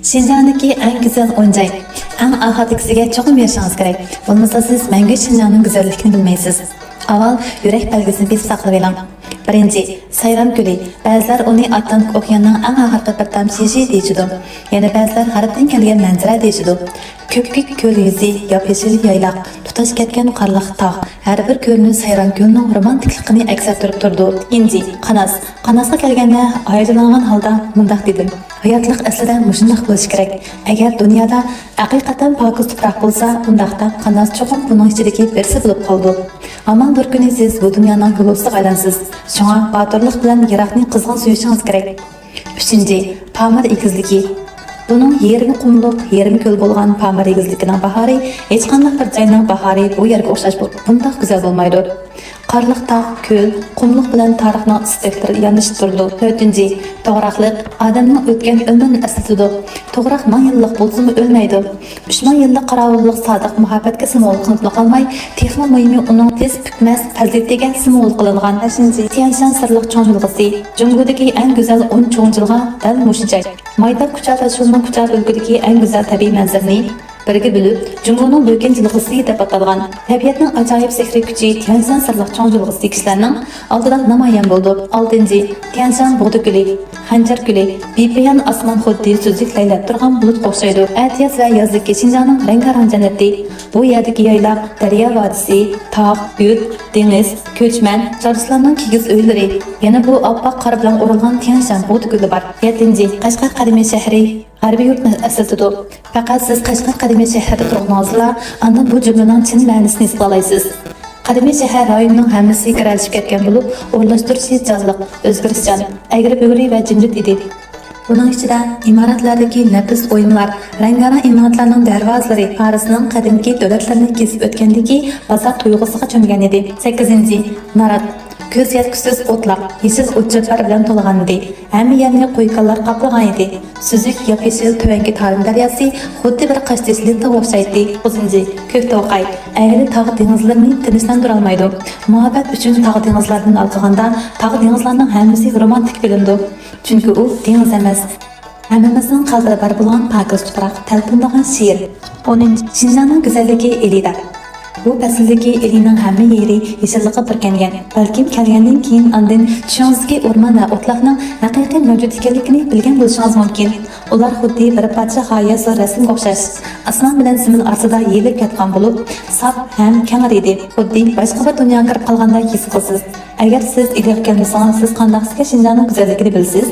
Şinjan'daki en güzel oyuncak, en ahadikisiga çoğum yaşanız gerek. Olmasa siz мәңгі Şinjan'ın güzellikini bilmeysiz. Aval yürek belgesini bir saklayalım. Birinci, Sayram Gölü. Bazılar onu Atlantik Okyanının en ahırkı bir tamşişi deyişidu. Yani bazılar haraptan kelgen manzara deyişidu. Köpkük köl yüzü, yap-yeşil yaylaq, tutaş ketken qarlıq tağ. Her bir kölünü Sayram Gölü'nün romantikliğini əksəttirib turdu. İkinci, Qanas. Qanasqa kelgende ayrılanan halda mundaq dedim. Hayatlık aslida muşundaq bo'lishi kerak. Agar dunyoda haqiqatan pokiz tuproq bo'lsa, bundaqda Qanas cho'qim buning ichidagi birisi bo'lib qoldi. Ammo bir kuni siz bu dunyoning yo'lovchisi aylansiz. Shunga botirlik bilan yiroqning qizg'in suyishingiz kerak. 3. Pamir egizligi. Bunun yerimi qumluq, yerimi ko'l bo'lgan Pamir egizligining bahori hech qanday bir joyning bahori bu yerga o'xshash bundaq go'zal bo'lmaydi. Qarliq tağ, köl, qumluq bilan tarixning istiqlari yanlışib turdi. 4. To'g'raqliq odamning o'tgan umrini eslatadi. To'g'raq 1000 yillik bo'lsa-mu o'lmaydi. 3000 yillik qarovullik sodiq muhabbatga simvol qilib qolmay, texnik muhimi uning tez bitmas fazilatga simvol qilingan. 5. Tianshan sirliq cho'ng'ilg'isi. Jungodagi eng go'zal 10 cho'ng'ilg'a dal mushijak. Mayda kuchar va shulning kuchar o'lkadagi eng go'zal tabiiy manzarani birga bilib, Jungoning bo'lgan jilg'isi deb atalgan. Tabiatning ajoyib sehriy kuchi Tianshan sirliq cho'ng'ilg'isi kishilarning oldida namoyon bo'ldi. 6. Tianshan bug'da guli, Hanjar guli, bepayon osmon xuddi suzlik laylab turgan bulut o'xshaydi. Atiyaz va yozlikka Şinjanning rangarang jannati. Bu yerdagi yayloq, daryo vodisi, tog', yurt, dengiz, ko'chman, jarlislarning kigiz uylari. Yana bu oppoq qor bilan o'ralgan Tianshan bug'da guli bor. 7. Qashqar qadimiy shahri Harbiy yurtni eslatadi. Faqat siz Qashqar qadimiy shahrida turganingizda, andan bu jumlaning chin ma'nosini his qilaysiz. Qadimiy shahar rayonining hammasi kiralishib ketgan bo'lib, o'rlashtirishi jazliq, o'zgarishchan, agri-bugri va jimjit edi. Bunun ichida imoratlardagi nafis o'yinlar, rangarang imoratlarning darvozalari Parisning qadimgi davlatlarini kesib o'tgandagi bozor tuyg'usiga cho'mgan edi. 8. Narat ko'z yetkisiz o'tlar, yesil o'tchotlar bilan to'lgan edi. Hamma yerni qo'yqonlar qoplagan edi. Suzuk yop-yeshil tuvangi Tarim daryosi xuddi bir qashdeslikka o'xshaydi. 9. Ko'kto'qay ayri tog' dengizlarini tinchlandira olmaydi. Muhabbat uchun tog' dengizlardan olganda, tog' dengizlarning hammasi romantik bilindi. Chunki u dengiz emas, hammamizning qalbida bor bo'lgan pokiz tuproq, talpinadigan she'r. 10. Şinjanning go'zalligi elida. Bu fasildagi elining hamma yeri yeşillikqa burkangan. Balkim kelgandan keyin andin tushingizga o'rmon va o'tloqning haqiqiy mavjud ekanligini bilgan bo'lishingiz mumkin. Ular xuddi bir parcha g'oyasi rasmga o'xshash. Asman bilan zimin orasida yelib ketgan bo'lib, saf ham keng edi. Xuddi boshqa bir dunyoga kirib qolgandek his qilasiz. Agar siz ilgari kelmasangiz, siz qanday Şinjanning go'zalligini bilsiz?